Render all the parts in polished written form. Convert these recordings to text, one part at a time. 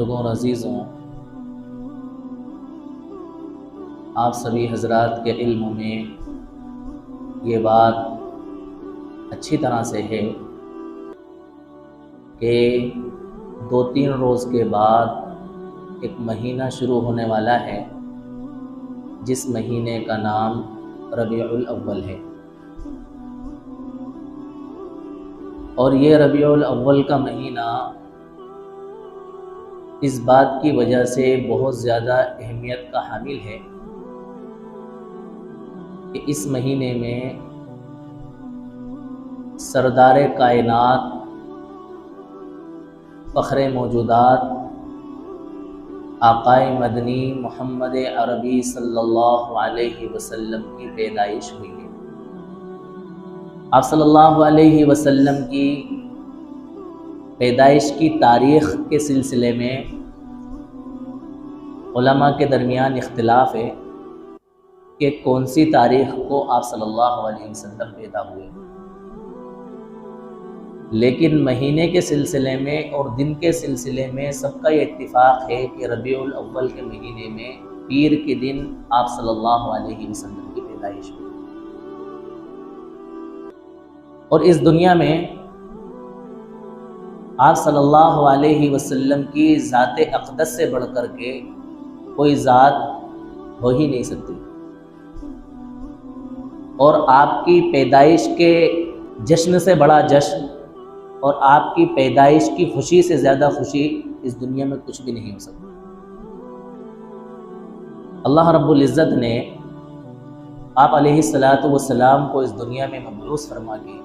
لوگوں اور عزیزوں، آپ سبھی حضرات کے علم میں یہ بات اچھی طرح سے ہے کہ 2-3 روز کے بعد ایک مہینہ شروع ہونے والا ہے جس مہینے کا نام ربیع الاول ہے، اور یہ ربیع الاول کا مہینہ اس بات کی وجہ سے بہت زیادہ اہمیت کا حامل ہے کہ اس مہینے میں سردار کائنات، فخر موجودات، آقائے مدنی محمد عربی صلی اللہ علیہ وسلم کی پیدائش ہوئی ہے۔ آپ صلی اللہ علیہ وسلم کی پیدائش کی تاریخ کے سلسلے میں علماء کے درمیان اختلاف ہے کہ کون سی تاریخ کو آپ صلی اللہ علیہ وسلم پیدا ہوئے، لیکن مہینے کے سلسلے میں اور دن کے سلسلے میں سب کا یہ اتفاق ہے کہ ربیع الاول کے مہینے میں پیر کے دن آپ صلی اللہ علیہ وسلم کی پیدائش ہوئی، اور اس دنیا میں آپ صلی اللہ علیہ وسلم کی ذات اقدس سے بڑھ کر کے کوئی ذات ہو ہی نہیں سکتی، اور آپ کی پیدائش کے جشن سے بڑا جشن اور آپ کی پیدائش کی خوشی سے زیادہ خوشی اس دنیا میں کچھ بھی نہیں ہو سکتی۔ اللہ رب العزت نے آپ علیہ الصلاۃ والسلام کو اس دنیا میں مبعوث فرما کے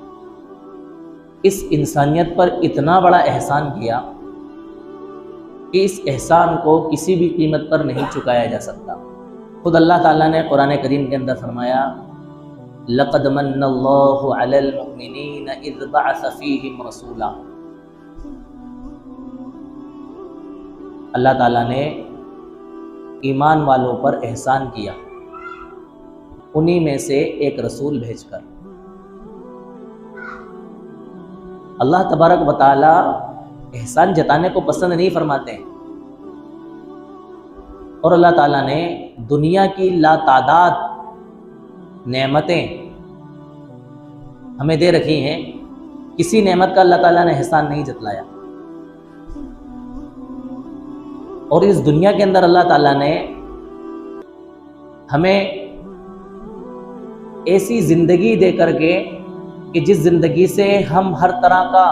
اس انسانیت پر اتنا بڑا احسان کیا کہ اس احسان کو کسی بھی قیمت پر نہیں چکایا جا سکتا۔ خود اللہ تعالیٰ نے قرآن کریم کے اندر فرمایا، لَقَدْ مَنَّ اللَّهُ عَلَى الْمُؤْمِنِينَ إِذْ بَعَثَ فِيهِمْ رَسُولًا۔ اللہ تعالیٰ نے ایمان والوں پر احسان کیا انہی میں سے ایک رسول بھیج کر۔ اللہ تبارک و تعالی احسان جتانے کو پسند نہیں فرماتے ہیں، اور اللہ تعالیٰ نے دنیا کی لاتعداد نعمتیں ہمیں دے رکھی ہیں، کسی نعمت کا اللہ تعالیٰ نے احسان نہیں جتلایا، اور اس دنیا کے اندر اللہ تعالیٰ نے ہمیں ایسی زندگی دے کر کے کہ جس زندگی سے ہم ہر طرح کا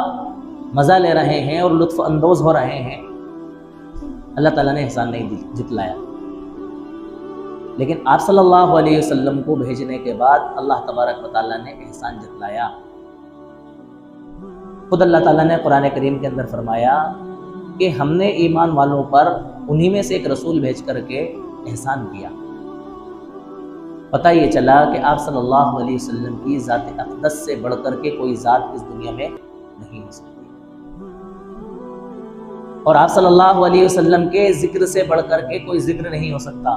مزہ لے رہے ہیں اور لطف اندوز ہو رہے ہیں، اللہ تعالیٰ نے احسان نہیں جتلایا۔ لیکن آپ صلی اللہ علیہ وسلم کو بھیجنے کے بعد اللہ تبارک و تعالیٰ نے احسان جتلایا۔ خود اللہ تعالیٰ نے قرآن کریم کے اندر فرمایا کہ ہم نے ایمان والوں پر انہی میں سے ایک رسول بھیج کر کے احسان کیا۔ پتہ یہ چلا کہ آپ صلی اللہ علیہ وسلم کی ذات اقدس سے بڑھ کر کے کوئی ذات اس دنیا میں نہیں ہو سکتی، اور آپ صلی اللہ علیہ وسلم کے ذکر سے بڑھ کر کے کوئی ذکر نہیں ہو سکتا،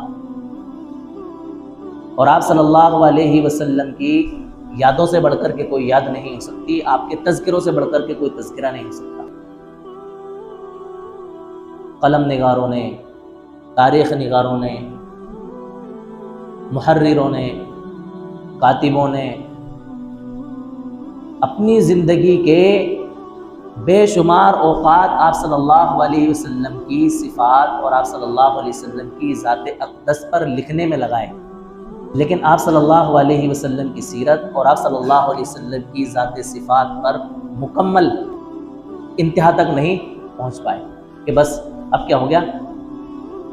اور آپ صلی اللہ علیہ وسلم کی یادوں سے بڑھ کر کے کوئی یاد نہیں ہو سکتی، آپ کے تذکروں سے بڑھ کر کے کوئی تذکرہ نہیں ہو سکتا۔ قلم نگاروں نے، تاریخ نگاروں نے، محرروں نے، کاتبوں نے اپنی زندگی کے بے شمار اوقات آپ صلی اللہ علیہ وسلم کی صفات اور آپ صلی اللہ علیہ وسلم کی ذات اقدس پر لکھنے میں لگائے، لیکن آپ صلی اللہ علیہ وسلم کی سیرت اور آپ صلی اللہ علیہ وسلم کی ذات صفات پر مکمل انتہا تک نہیں پہنچ پائے کہ بس اب کیا ہو گیا،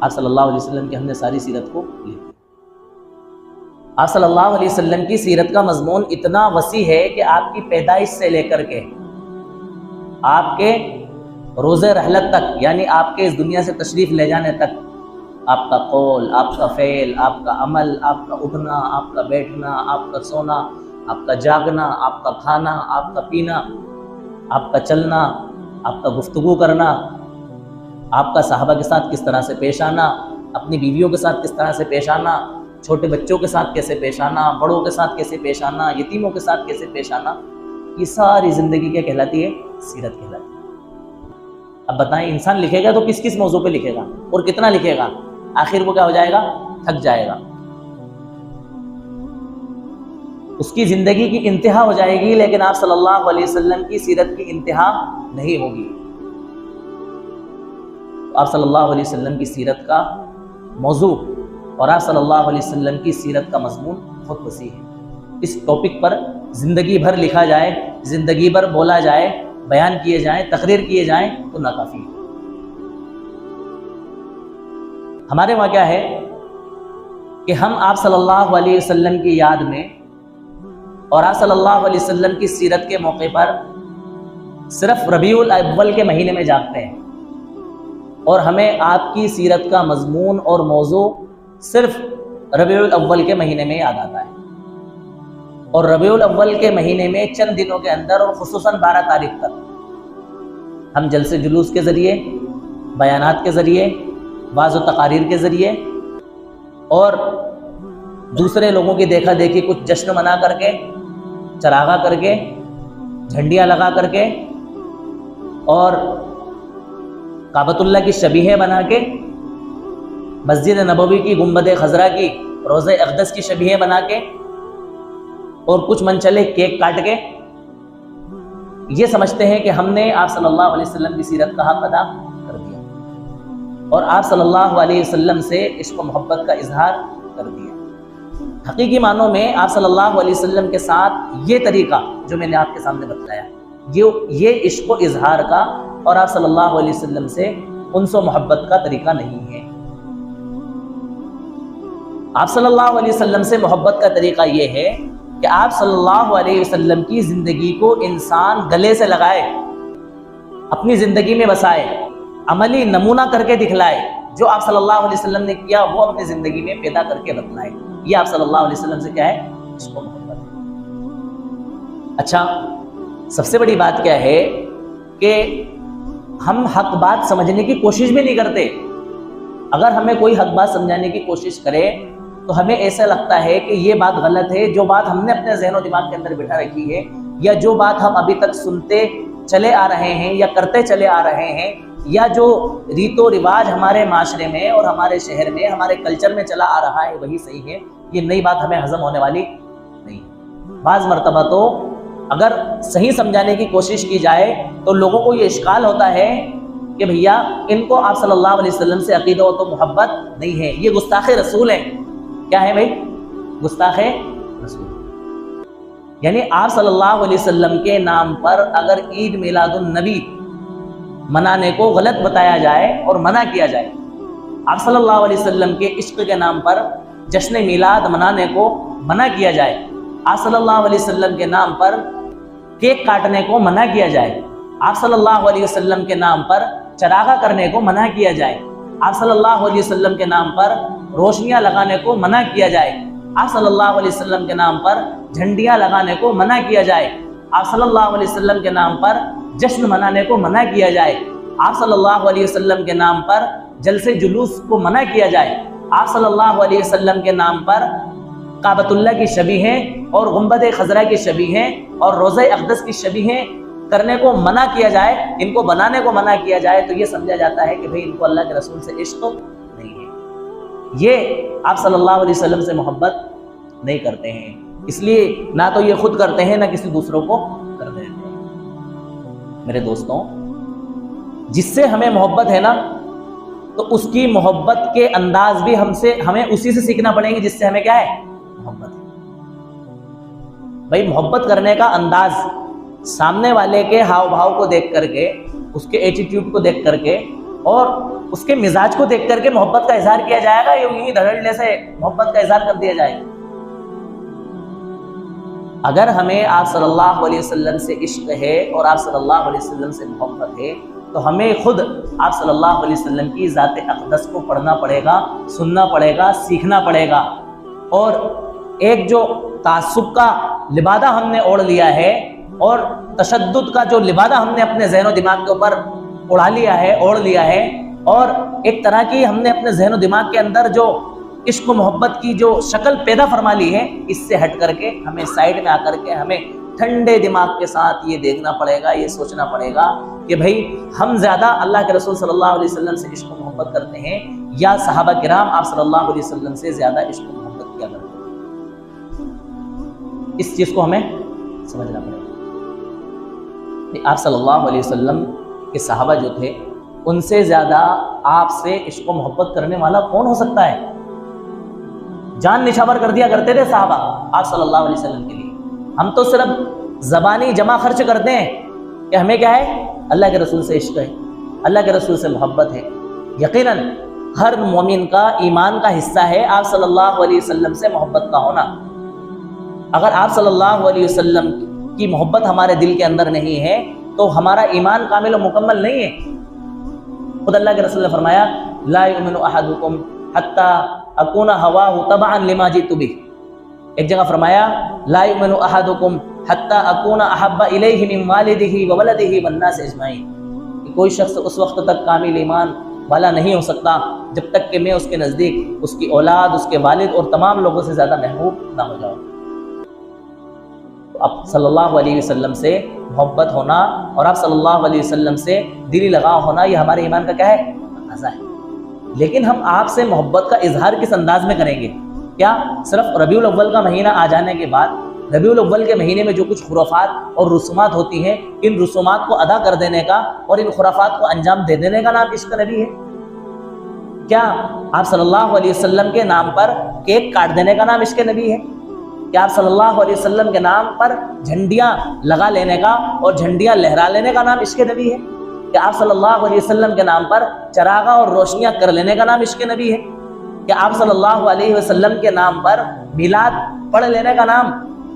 آپ صلی اللہ علیہ وسلم کی ہم نے ساری سیرت کو لکھ دی۔ آپ صلی اللہ علیہ وسلم کی سیرت کا مضمون اتنا وسیع ہے کہ آپ کی پیدائش سے لے کر کے آپ کے روز رحلت تک، یعنی آپ کے اس دنیا سے تشریف لے جانے تک، آپ کا قول، آپ کا فعل، آپ کا عمل، آپ کا اٹھنا، آپ کا بیٹھنا، آپ کا سونا، آپ کا جاگنا، آپ کا کھانا، آپ کا پینا، آپ کا چلنا، آپ کا گفتگو کرنا، آپ کا صحابہ کے ساتھ کس طرح سے پیش آنا، اپنی بیویوں کے ساتھ کس طرح سے پیش آنا، چھوٹے بچوں کے ساتھ کیسے پیش آنا، بڑوں کے ساتھ کیسے پیش آنا، یتیموں کے ساتھ کیسے پیش آنا، یہ ساری زندگی کیا کہلاتی ہے؟ سیرت کہلاتی ہے۔ اب بتائیں انسان لکھے گا تو کس کس موضوع پہ لکھے گا اور کتنا لکھے گا؟ آخر وہ کیا ہو جائے گا؟ تھک جائے گا، اس کی زندگی کی انتہا ہو جائے گی، لیکن آپ صلی اللہ علیہ وسلم کی سیرت کی انتہا نہیں ہوگی۔ آپ صلی اللہ علیہ وسلم کی سیرت کا موضوع اور آپ صلی اللہ علیہ وسلم کی سیرت کا مضمون بہت وسیع ہے۔ اس ٹاپک پر زندگی بھر لکھا جائے، زندگی بھر بولا جائے، بیان کیے جائیں، تقریر کیے جائیں تو ناکافی ہے۔ ہمارے وہاں کیا ہے کہ ہم آپ صلی اللہ علیہ وسلم کی یاد میں اور آپ صلی اللہ علیہ وسلم کی سیرت کے موقع پر صرف ربیع الاول کے مہینے میں جاگتے ہیں، اور ہمیں آپ کی سیرت کا مضمون اور موضوع صرف ربیع الاول کے مہینے میں یاد آتا ہے۔ اور ربیع الاول کے مہینے میں چند دنوں کے اندر اور خصوصاً 12 تاریخ تک ہم جلسے جلوس کے ذریعے، بیانات کے ذریعے، بعض و تقاریر کے ذریعے اور دوسرے لوگوں کی دیکھا دیکھی کچھ جشن منا کر کے، چراغاں کر کے، جھنڈیاں لگا کر کے اور کعبۃ اللہ کی شبیہیں بنا کے، مسجد نبوی کی گنبد خضرا کی، روضہ اقدس کی شبیہیں بنا کے اور کچھ منچلے کیک کاٹ کے یہ سمجھتے ہیں کہ ہم نے آپ صلی اللہ علیہ وسلم کی سیرت کا حق ادا کر دیا اور آپ صلی اللہ علیہ وسلم سے عشق و محبت کا اظہار کر دیا۔ حقیقی معنوں میں آپ صلی اللہ علیہ وسلم کے ساتھ یہ طریقہ جو میں نے آپ کے سامنے بتلایا، یہ عشق و اظہار کا اور آپ صلی اللہ علیہ وسلم سے انس و محبت کا طریقہ نہیں ہے۔ آپ صلی اللہ علیہ وسلم سے محبت کا طریقہ یہ ہے کہ آپ صلی اللہ علیہ وسلم کی زندگی کو انسان گلے سے لگائے، اپنی زندگی میں بسائے، عملی نمونہ کر کے دکھلائے، جو آپ صلی اللہ علیہ وسلم نے کیا وہ اپنی زندگی میں پیدا کر کے بتلائے۔ یہ آپ صلی اللہ علیہ وسلم سے کیا ہے؟ عشق و محبت۔ اچھا، سب سے بڑی بات کیا ہے کہ ہم حق بات سمجھنے کی کوشش بھی نہیں کرتے۔ اگر ہمیں کوئی حق بات سمجھانے کی کوشش کرے تو ہمیں ایسا لگتا ہے کہ یہ بات غلط ہے، جو بات ہم نے اپنے ذہن و دماغ کے اندر بٹھا رکھی ہے، یا جو بات ہم ابھی تک سنتے چلے آ رہے ہیں یا کرتے چلے آ رہے ہیں، یا جو ریت و رواج ہمارے معاشرے میں اور ہمارے شہر میں، ہمارے کلچر میں چلا آ رہا ہے وہی صحیح ہے، یہ نئی بات ہمیں ہضم ہونے والی نہیں۔ بعض مرتبہ تو اگر صحیح سمجھانے کی کوشش کی جائے تو لوگوں کو یہ اشکال ہوتا ہے کہ بھیا ان کو آپ صلی اللہ علیہ وسلم سے عقیدہ و تو محبت نہیں ہے، یہ گستاخ رسول ہیں۔ کیا ہے بھائی؟ گستاخ رسول۔ یعنی آپ صلی اللہ علیہ وسلم کے نام پر اگر عید میلاد النبی منانے کو غلط بتایا جائے اور منع کیا جائے، آپ صلی اللہ علیہ وسلم کے عشق کے نام پر جشن میلاد منانے کو منع کیا جائے، آپ صلی اللہ علیہ وسلم کے نام پر کیک کاٹنے کو منع کیا جائے، آپ صلی اللہ علیہ وسلم کے نام پر چراغاں کرنے کو منع کیا جائے، آپ صلی اللہ علیہ وسلم کے نام پر روشنیاں لگانے کو منع کیا جائے، آپ صلی اللہ علیہ وسلم کے نام پر جھنڈیاں لگانے کو منع کیا جائے، آپ صلی اللہ علیہ وسلم کے نام پر جشن منانے کو منع کیا جائے، آپ صلی اللہ علیہ وسلم کے نام پر جلسے جلوس کو منع کیا جائے، آپ صلی اللہ علیہ وسلم کے نام پر کعبۃ اللہ کی شبیہیں اور گنبد خضرا کی شبیہیں اور روضہ اقدس کی شبیہیں کرنے کو منع کیا جائے، ان کو بنانے کو منع کیا جائے، تو یہ سمجھا جاتا ہے کہ بھئی ان کو اللہ کے رسول سے عشق نہیں ہے، یہ آپ صلی اللہ علیہ وسلم سے محبت نہیں کرتے ہیں۔ اس لیے نہ تو یہ خود کرتے ہیں نہ کسی دوسروں کو کر دیتے ہیں۔ میرے دوستوں، جس سے ہمیں محبت ہے نا، تو اس کی محبت کے انداز بھی ہمیں اسی سے سیکھنا پڑیں گے جس سے ہمیں کیا ہے؟ محبت ہے۔ بھائی محبت کرنے کا انداز سامنے والے کے ہاؤ بھاؤ کو دیکھ کر کے، اس کے ایٹیٹیوڈ کو دیکھ کر کے اور اس کے مزاج کو دیکھ کر کے محبت کا اظہار کیا جائے گا، یوں ہی دھڑلے سے محبت کا اظہار کر دیا جائے گا؟ اگر ہمیں آپ صلی اللہ علیہ وسلم سے عشق ہے اور آپ صلی اللہ علیہ وسلم سے محبت ہے تو ہمیں خود آپ صلی اللہ علیہ وسلم کی ذات اقدس کو پڑھنا پڑے گا، سننا پڑے گا، سیکھنا پڑے گا۔ اور ایک جو تعصب کا لبادہ ہم نے اوڑھ لیا ہے اور تشدد کا جو لبادہ ہم نے اپنے ذہن و دماغ کے اوپر اوڑھا لیا ہے، اوڑھ لیا ہے، اور ایک طرح کی ہم نے اپنے ذہن و دماغ کے اندر جو عشق و محبت کی جو شکل پیدا فرما لی ہے، اس سے ہٹ کر کے ہمیں سائڈ میں آ کر کے ہمیں ٹھنڈے دماغ کے ساتھ یہ دیکھنا پڑے گا، یہ سوچنا پڑے گا کہ بھائی ہم زیادہ اللہ کے رسول صلی اللہ علیہ وسلم سے عشق و محبت کرتے ہیں یا صحابہ کرام آپ صلی اللہ علیہ وسلم سے زیادہ عشق و محبت کیا کرتے ہیں۔ اس چیز کو ہمیں سمجھنا پڑے گا۔ آپ صلی اللہ علیہ وسلم کے صحابہ جو تھے ان سے زیادہ آپ سے عشق و محبت کرنے والا کون ہو سکتا ہے؟ جان نچھاور کر دیا کرتے تھے صحابہ آپ صلی اللہ علیہ وسلم کے لیے۔ ہم تو صرف زبانی جمع خرچ کرتے ہیں کہ ہمیں کیا ہے، اللہ کے رسول سے عشق ہے، اللہ کے رسول سے محبت ہے۔ یقیناً ہر مومن کا ایمان کا حصہ ہے آپ صلی اللہ علیہ وسلم سے محبت کا ہونا۔ اگر آپ صلی اللہ علیہ وسلم کی محبت ہمارے دل کے اندر نہیں ہے تو ہمارا ایمان کامل و مکمل نہیں ہے۔ خود اللہ کے رسول نے فرمایا لا یؤمن احدکم حتی اکون ہواہ تبعا لما جئت بہ۔ ایک جگہ فرمایا لا یؤمن احدکم حتی اکون احب الیہ من والدہ وولدہ والناس اجمعین۔ کوئی شخص اس وقت تک کامل ایمان والا نہیں ہو سکتا جب تک کہ میں اس کے نزدیک اس کی اولاد، اس کے والد اور تمام لوگوں سے زیادہ محبوب نہ ہو جاؤں۔ اب صلی اللہ علیہ وسلم سے محبت ہونا اور آپ صلی اللہ علیہ وسلم سے دلی لگاؤ ہونا یہ ہمارے ایمان کا کیا ہے، تقاضا ہے۔ لیکن ہم آپ سے محبت کا اظہار کس انداز میں کریں گے؟ کیا صرف ربیع الاول کا مہینہ آ جانے کے بعد ربیع الاول کے مہینے میں جو کچھ خرافات اور رسومات ہوتی ہیں ان رسومات کو ادا کر دینے کا اور ان خرافات کو انجام دے دینے کا نام عشق نبی ہے؟ کیا آپ صلی اللہ علیہ وسلم کے نام پر کیک کاٹ دینے کا نام عشق نبی ہے؟ کیا آپ صلی اللہ علیہ وسلم کے نام پر جھنڈیاں لگا لینے کا اور جھنڈیاں لہرا لینے کا نام عشق نبی ہے؟ کیا آپ صلی اللہ علیہ وسلم کے نام پر چراغاں اور روشنیاں کر لینے کا نام عشق نبی ہے؟ کیا آپ صلی اللہ علیہ وسلم کے نام پر میلاد پڑھ لینے کا نام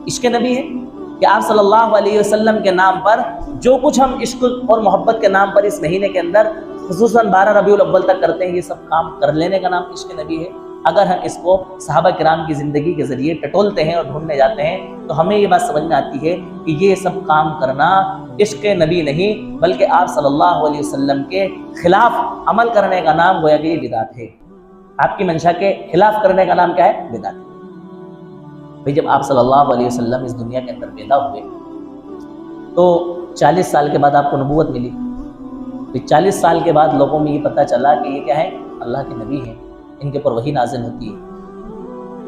عشق نبی ہے؟ کیا آپ صلی اللہ علیہ وسلم کے نام پر جو کچھ ہم عشق اور محبت کے نام پر اس مہینے کے اندر خصوصاً 12 ربیع الاول تک کرتے ہیں یہ سب کام کر لینے کا نام عشق نبی ہے؟ اگر ہم اس کو صحابہ کرام کی زندگی کے ذریعے ٹٹولتے ہیں اور ڈھونڈنے جاتے ہیں تو ہمیں یہ بات سمجھ میں آتی ہے کہ یہ سب کام کرنا عشق نبی نہیں بلکہ آپ صلی اللہ علیہ وسلم کے خلاف عمل کرنے کا نام گویا کہ یہ بدعت ہے۔ آپ کی منشا کے خلاف کرنے کا نام کیا ہے؟ بدعت ہے۔ بھئی جب آپ صلی اللہ علیہ وسلم اس دنیا کے اندر پیدا ہوئے تو 40 سال کے بعد آپ کو نبوت ملی۔ 40 سال کے بعد لوگوں میں یہ پتہ چلا کہ یہ کیا ہے، اللہ کے نبی ہیں، ان کے پر وحی نازل ہوتی ہے۔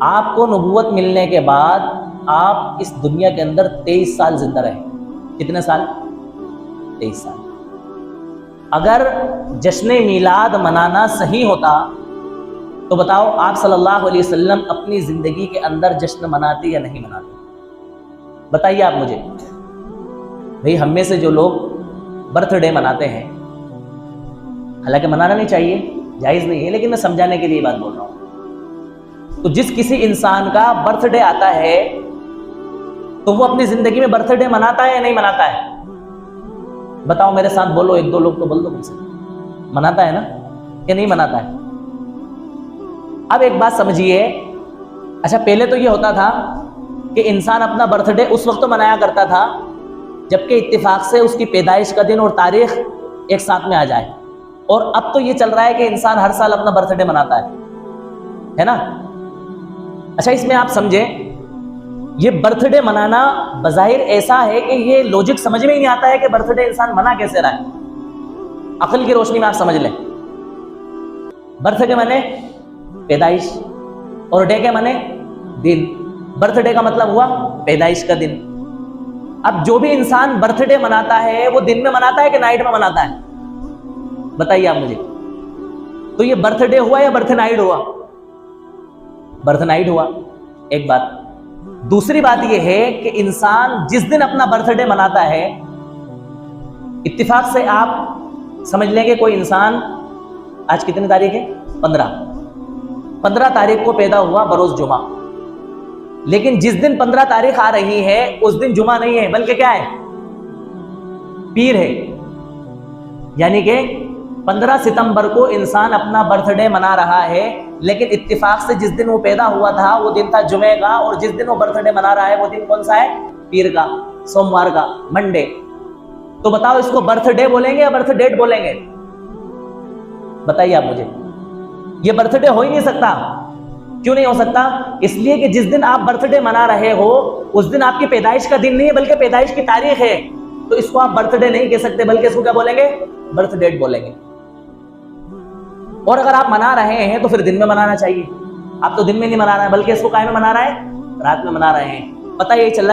آپ کو نبوت ملنے کے بعد آپ اس دنیا کے اندر 23 سال زندہ رہے۔ کتنے سال؟ 23 سال۔ اگر جشن میلاد منانا صحیح ہوتا تو بتاؤ آپ صلی اللہ علیہ وسلم اپنی زندگی کے اندر جشن مناتے یا نہیں مناتے؟ بتائیے آپ مجھے۔ بھئی ہم میں سے جو لوگ برتھ ڈے مناتے ہیں، حالانکہ منانا نہیں چاہیے، جائز نہیں ہے، لیکن میں سمجھانے کے لیے بات بول رہا ہوں۔ تو جس کسی انسان کا برتھ ڈے آتا ہے تو وہ اپنی زندگی میں برتھ ڈے مناتا ہے یا نہیں مناتا ہے؟ بتاؤ میرے ساتھ بولو، 1-2 لوگ تو بول دو مجھ سے۔ مناتا ہے نا کہ نہیں مناتا ہے؟ اب ایک بات سمجھیے، اچھا پہلے تو یہ ہوتا تھا کہ انسان اپنا برتھ ڈے اس وقت منایا کرتا تھا جبکہ اتفاق سے اس کی پیدائش کا دن اور تاریخ ایک ساتھ میں آ جائے، اور اب تو یہ چل رہا ہے کہ انسان ہر سال اپنا برتھ ڈے مناتا ہے نا؟ اچھا اس میں آپ سمجھیں، یہ برتھ ڈے منانا بظاہر ایسا ہے کہ یہ لوجک سمجھ میں ہی نہیں آتا ہے کہ برتھ ڈے انسان منا کیسے رہا ہے۔ عقل کی روشنی میں آپ سمجھ لیں، برتھ ڈے مانے پیدائش اور ڈے کے مانے دن۔ برتھ ڈے کا مطلب ہوا پیدائش کا دن۔ اب جو بھی انسان برتھ ڈے مناتا ہے وہ دن میں مناتا ہے کہ نائٹ میں مناتا ہے؟ بتائیے آپ مجھے۔ تو یہ برتھ ڈے ہوا یا برتھ نائٹ ہوا؟ برتھ نائٹ ہوا، ایک بات۔ دوسری بات یہ ہے کہ انسان جس دن اپنا برتھ ڈے مناتا ہے، اتفاق سے آپ سمجھ لیں کہ کوئی انسان آج کتنی تاریخ ہے؟ 15 تاریخ کو پیدا ہوا بروز جمعہ، لیکن جس دن 15 تاریخ آ رہی ہے اس دن جمعہ نہیں ہے بلکہ کیا ہے؟ پیر ہے۔ یعنی کہ 15 ستمبر کو انسان اپنا برتھ ڈے منا رہا ہے، لیکن اتفاق سے جس دن وہ پیدا ہوا تھا وہ دن تھا جمعے کا، اور جس دن وہ برتھ ڈے منا رہا ہے وہ دن کون سا ہے؟ پیر کا، سوموار کا، منڈے۔ تو بتاؤ اس کو برتھ ڈے بولیں گے یا برتھ ڈیٹ بولیں گے؟ بتائیے آپ مجھے۔ یہ برتھ ڈے ہو ہی نہیں سکتا۔ کیوں نہیں ہو سکتا؟ اس لیے کہ جس دن آپ برتھ ڈے منا رہے ہو اس دن آپ کی پیدائش کا دن نہیں ہے بلکہ پیدائش کی تاریخ ہے، تو اس کو آپ برتھ ڈے نہیں کہہ سکتے بلکہ اس کو کیا بولیں گے؟ برتھ ڈیٹ بولیں گے۔ اور اگر آپ منا رہے ہیں تو پھر دن میں منانا چاہیے، آپ تو دن میں نہیں منا رہے ہیں بلکہ اس کو کائے میں منا رہے ہیں؟ رات میں منا رہے ہیں۔ پتہ یہی چل رہا ہے